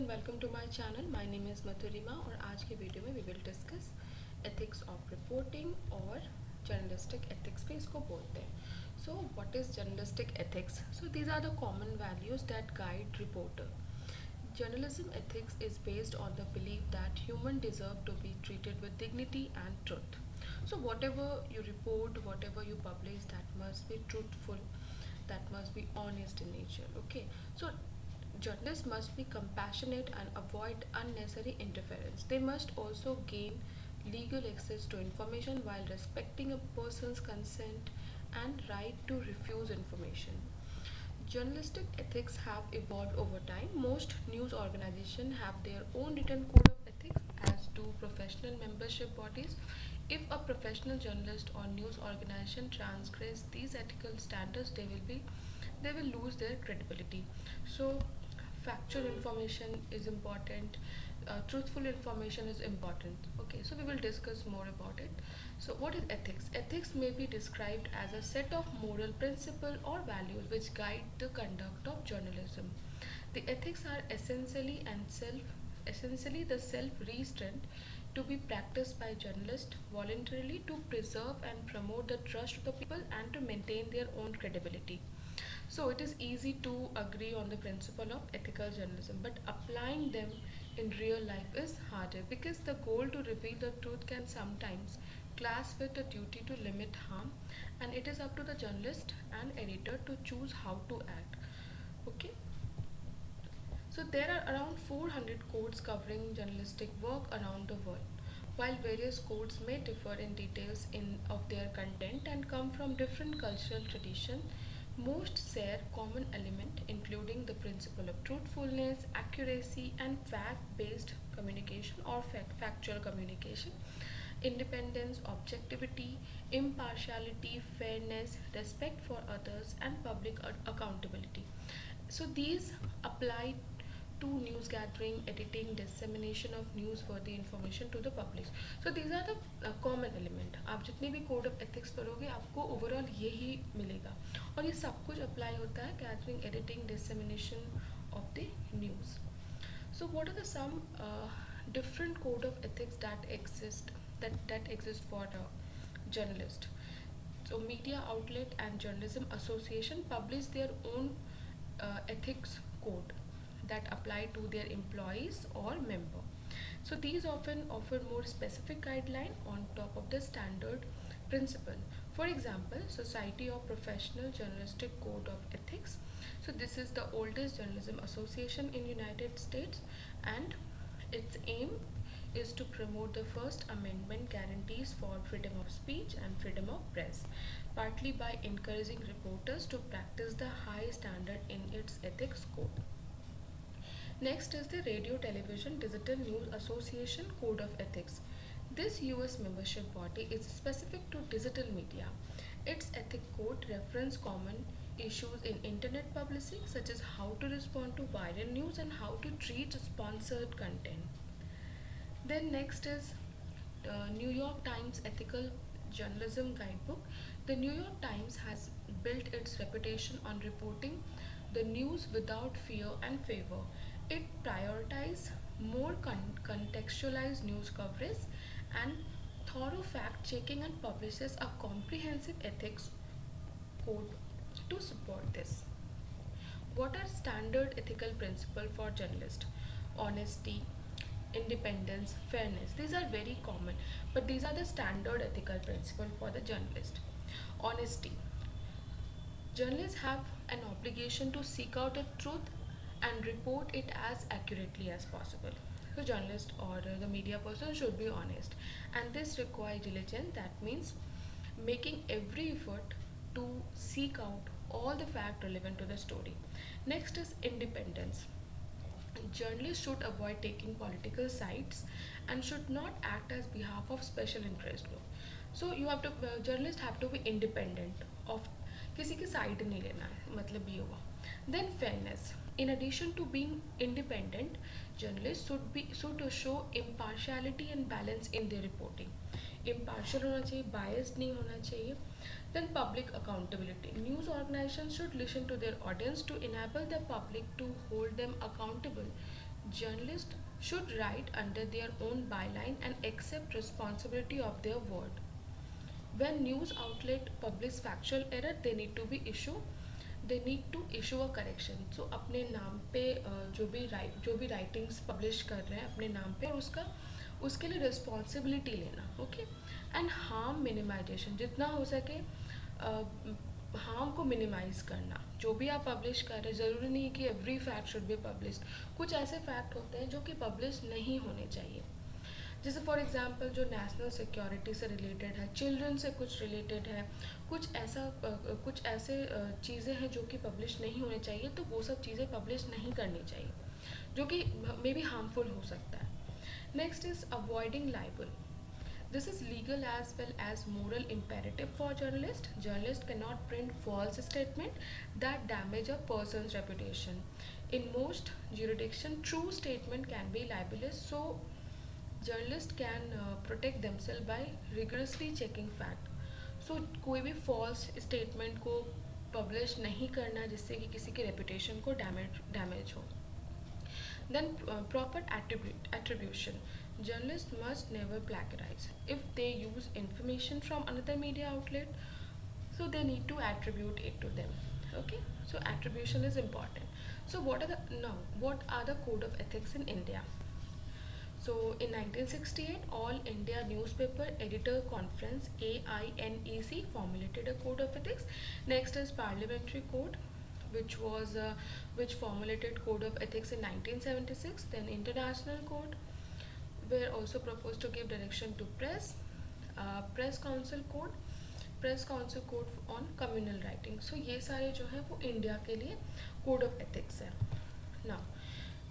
and welcome to my channel. My name is Madhurima और आज के वीडियो में we will discuss ethics of reporting और journalistic ethics पे इसको बोलते हैं. So what is journalistic ethics? So these are the common values that guide reporter. Journalism ethics is based on the belief that humans deserve to be treated with dignity and truth. So whatever you report, whatever you publish, that must be truthful, that must be honest in nature. Okay, so journalists must be compassionate and avoid unnecessary interference. They must also gain legal access to information while respecting a person's consent and right to refuse information. Journalistic ethics have evolved over time. Most news organizations have their own written code of ethics, as do professional membership bodies. If a professional journalist or news organization transgress these ethical standards, they will lose their credibility. So factual information is important, truthful information is important. Okay, so we will discuss more about it. So what is ethics? Ethics may be described as a set of moral principles or values which guide the conduct of journalism. The ethics are essentially the self restraint to be practiced by journalists voluntarily to preserve and promote the trust of the people and to maintain their own credibility. So it is easy to agree on the principle of ethical journalism, but applying them in real life is harder because the goal to reveal the truth can sometimes clash with the duty to limit harm, and it is up to the journalist and editor to choose how to act. Okay, so there are around 400 codes covering journalistic work around the world. While various codes may differ in details of their content and come from different cultural traditions, most share common element including the principle of truthfulness, accuracy and fact-based communication or factual communication, independence, objectivity, impartiality, fairness, respect for others and public accountability. So these apply to news gathering, editing, dissemination of newsworthy information to the public. So these are the common element. आप जितने भी code of ethics पढ़ोगे आपको overall यही मिलेगा और ये सब कुछ apply होता है gathering, editing, dissemination of the news. So what are the some different code of ethics that exist for a journalist? So media outlet and journalism association publish their own ethics code that apply to their employees or member. So these often offer more specific guideline on top of the standard principle. For example, Society of Professional Journalistic Code of Ethics. So this is the oldest journalism association in United States, and its aim is to promote the First Amendment guarantees for freedom of speech and freedom of press, partly by encouraging reporters to practice the high standard in its ethics code. Next is the Radio Television Digital News Association Code of Ethics. This US membership body is specific to digital media. Its ethic code reference common issues in internet publishing such as how to respond to viral news and how to treat sponsored content. Then next is New York Times Ethical Journalism Guidebook. The New York Times has built its reputation on reporting the news without fear and favor. It prioritizes more contextualized news coverage and thorough fact checking and publishes a comprehensive ethics code to support this. What are standard ethical principles for journalists? Honesty, independence, fairness. These are very common, but these are the standard ethical principles for the journalist. Honesty. Journalists have an obligation to seek out the truth and report it as accurately as possible. So journalist or the media person should be honest, and this requires diligence. That means making every effort to seek out all the fact relevant to the story. Next is independence. Journalists should avoid taking political sides and should not act as behalf of special interest group. So you have to journalists have to be independent of किसी की side नहीं लेना है, मतलब ये हुआ. Then fairness. In addition to being independent, journalists should show impartiality and balance in their reporting. Impartial होना चाहिए, biased नहीं होना चाहिए. Then public accountability. News organizations should listen to their audience to enable the public to hold them accountable Journalists should write under their own byline and accept responsibility of their word. When news outlet publish factual error, they need to issue a correction. So अपने नाम पे जो भी writings publish कर रहे हैं अपने नाम पे, और उसके लिए रिस्पॉन्सिबिलिटी लेना. ओके. एंड हार्म मिनिमाइजेशन, जितना हो सके हार्म को मिनिमाइज करना. जो भी आप पब्लिश कर रहे हैं, ज़रूरी नहीं है कि every fact should be publish. कुछ ऐसे फैक्ट होते हैं जो कि पब्लिश नहीं होने चाहिए. जैसे फॉर एग्जांपल जो नेशनल सिक्योरिटी से रिलेटेड है, चिल्ड्रन से कुछ रिलेटेड है, कुछ ऐसे चीज़ें हैं जो कि पब्लिश नहीं होने चाहिए, तो वो सब चीज़ें पब्लिश नहीं करनी चाहिए, जो कि मे बी हार्मफुल हो सकता है. Next is avoiding liable. This is legal as well as moral imperative for journalists. Journalists cannot print false statement that damage a person's reputation. In most jurisdiction, true statement can be libelous, so journalists can protect themselves by rigorously checking fact. So कोई भी false statement को publish नहीं करना जिससे कि किसी के reputation को damage हो. Then proper attribution. Journalists must never plagiarize. If they use information from another media outlet, so they need to attribute it to them. Okay, so attribution is important. So what are the code of ethics in India? So in 1968, All India Newspaper Editor Conference AINEC formulated a code of ethics. Next is Parliamentary Code, which formulated code of ethics in 1976. Then International Code were also proposed to give direction to press. Press Council Code on communal writing. So ये सारे जो है वो India के लिए code of ethics है. Now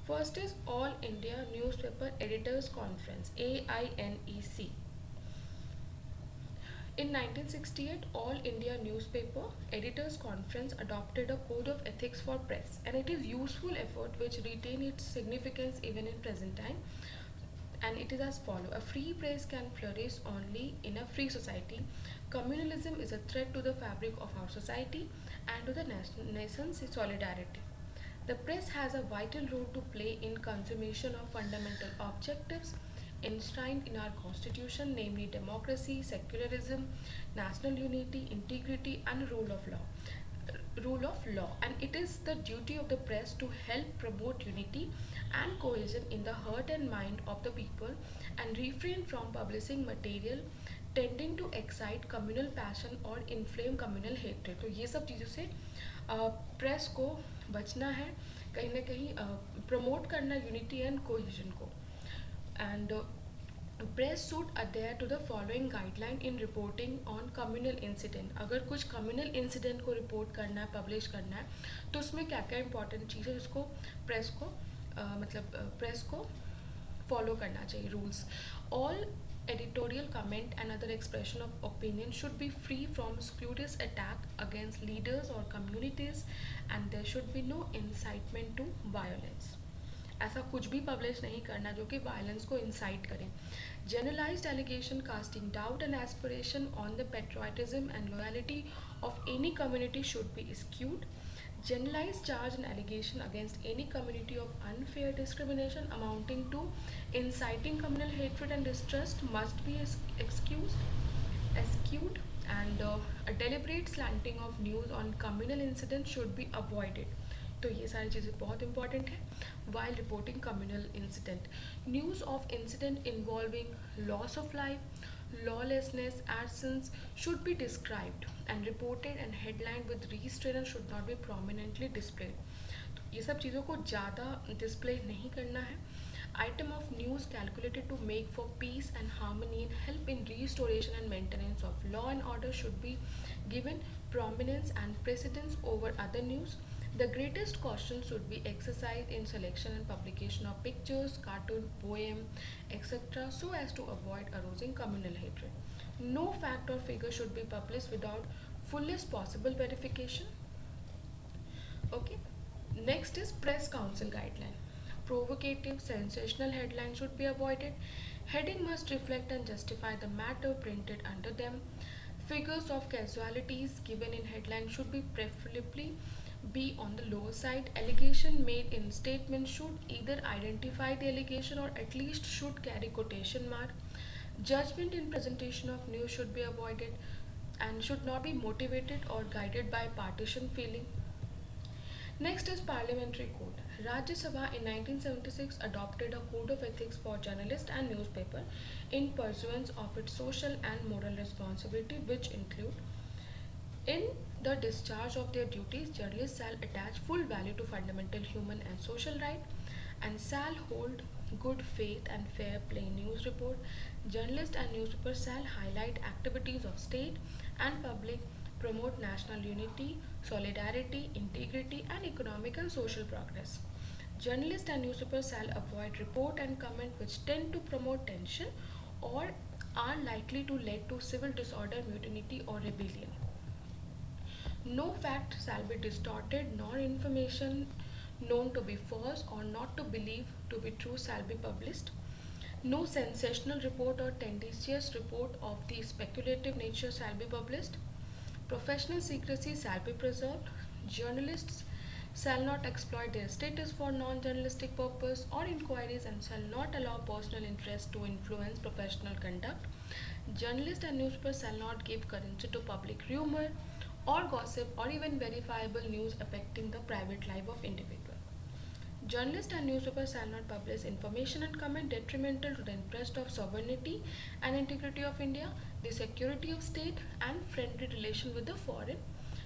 first is All India Newspaper Editors Conference AINEC. In 1968, All India Newspaper Editors Conference adopted a code of ethics for press, and it is useful effort which retain its significance even in present time. And it is as follows: a free press can flourish only in a free society. Communalism is a threat to the fabric of our society and to the nation's solidarity. The press has a vital role to play in consummation of fundamental objectives enshrined in our constitution, namely democracy, secularism, national unity, integrity, and rule of law. And it is the duty of the press to help promote unity and cohesion in the heart and mind of the people, and refrain from publishing material tending to excite communal passion or inflame communal hatred. तो ये सब चीज़ों से press को बचना है, कहीं ना कहीं प्रमोट करना यूनिटी एंड कोहेजन को. And press should adhere to the following guideline in reporting on communal incident. अगर कुछ कम्युनल इंसिडेंट को रिपोर्ट करना है, पब्लिश करना है, तो उसमें क्या क्या इंपॉर्टेंट चीज़ है जिसको प्रेस को फॉलो करना चाहिए. Rules: all editorial comment and other expression of opinion should be free from spurious attack against leaders or communities, and there should be no incitement to violence. ऐसा कुछ भी पब्लिश नहीं करना जो कि वायलेंस को इंसाइट करे. Generalized allegation casting doubt and aspiration on the patriotism and loyalty of any community should be eschewed. Generalized charge and allegation against any community of unfair discrimination amounting to inciting communal hatred and distrust must be eschewed, and a deliberate slanting of news on communal incidents should be avoided. तो ये सारी चीज़ें बहुत important है while reporting communal incident. News of incident involving loss of life, lawlessness, actions should be described and reported and headlined with restraint and should not be prominently displayed. तो ये सब चीज़ों को ज़्यादा डिस्प्ले नहीं करना है. Item of news calculated to make for peace and harmony and help in restoration and maintenance of law and order should be given prominence and precedence over other news. The greatest caution should be exercised in selection and publication of pictures, cartoon, poem, etc., so as to avoid arousing communal hatred. No fact or figure should be published without fullest possible verification. Okay. Next is Press Council guideline. Provocative, sensational headlines should be avoided. Heading must reflect and justify the matter printed under them. Figures of casualties given in headline should be preferably be on the lower side. Allegation made in statement should either identify the allegation or at least should carry quotation mark. Judgment in presentation of news should be avoided and should not be motivated or guided by partisan feeling. Next is Parliamentary Code. Rajya Sabha in 1976 adopted a code of ethics for journalists and newspaper in pursuance of its social and moral responsibility, which include in the discharge of their duties, journalists shall attach full value to fundamental human and social rights and shall hold good faith and fair play news report. Journalists and newspapers shall highlight activities of state and public, promote national unity, solidarity, integrity, and economic and social progress. Journalists and newspapers shall avoid report and comment which tend to promote tension or are likely to lead to civil disorder, mutiny, or rebellion. No fact shall be distorted, nor information known to be false or not to believe to be true shall be published. No sensational report or tendentious report of the speculative nature shall be published. Professional secrecy shall be preserved. Journalists shall not exploit their status for non-journalistic purpose or inquiries and shall not allow personal interest to influence professional conduct. Journalists and newspapers shall not give currency to public rumor or gossip or even verifiable news affecting the private life of individual. Journalists and newspapers shall not publish information and comment detrimental to the interest of sovereignty and integrity of India, the security of state, and friendly relation with the foreign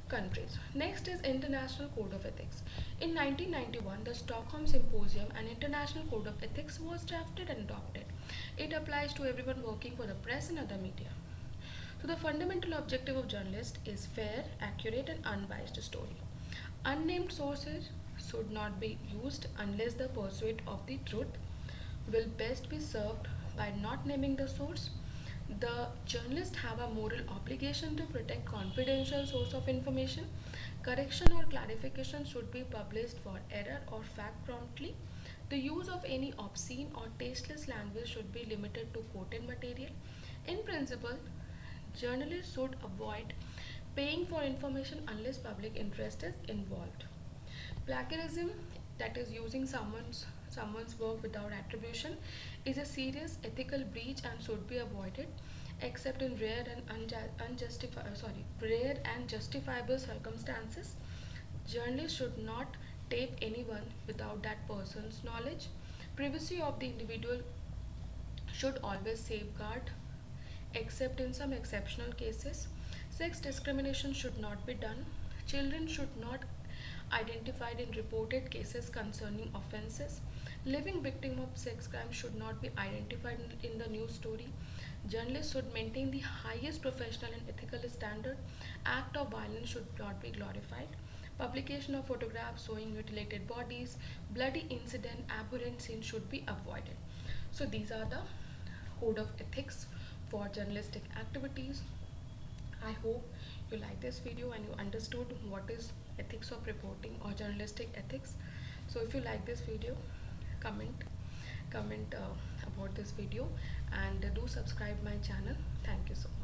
countries. Next is International Code of Ethics. In 1991, the Stockholm Symposium, an international code of ethics, was drafted and adopted. It applies to everyone working for the press and other media. So the fundamental objective of journalists is fair, accurate, and unbiased story. Unnamed sources should not be used unless the pursuit of the truth will best be served by not naming the source. The journalists have a moral obligation to protect confidential source of information. Correction or clarification should be published for error or fact promptly. The use of any obscene or tasteless language should be limited to quoted material. In principle, journalists should avoid paying for information unless public interest is involved. Plagiarism, that is using someone's work without attribution, is a serious ethical breach and should be avoided except in rare and justifiable circumstances. Journalists should not tape anyone without that person's knowledge. Privacy of the individual should always safeguard except in some exceptional cases. Sex discrimination should not be done. Children should not identified in reported cases concerning offences. Living victim of sex crime should not be identified in the news story. Journalists should maintain the highest professional and ethical standard. Act of violence should not be glorified. Publication of photographs showing mutilated bodies, bloody incident, abhorrent scenes should be avoided. So these are the code of ethics for journalistic activities. I hope you like this video and you understood what is ethics of reporting or journalistic ethics. So if you like this video, comment about this video and do subscribe my channel. Thank you so much.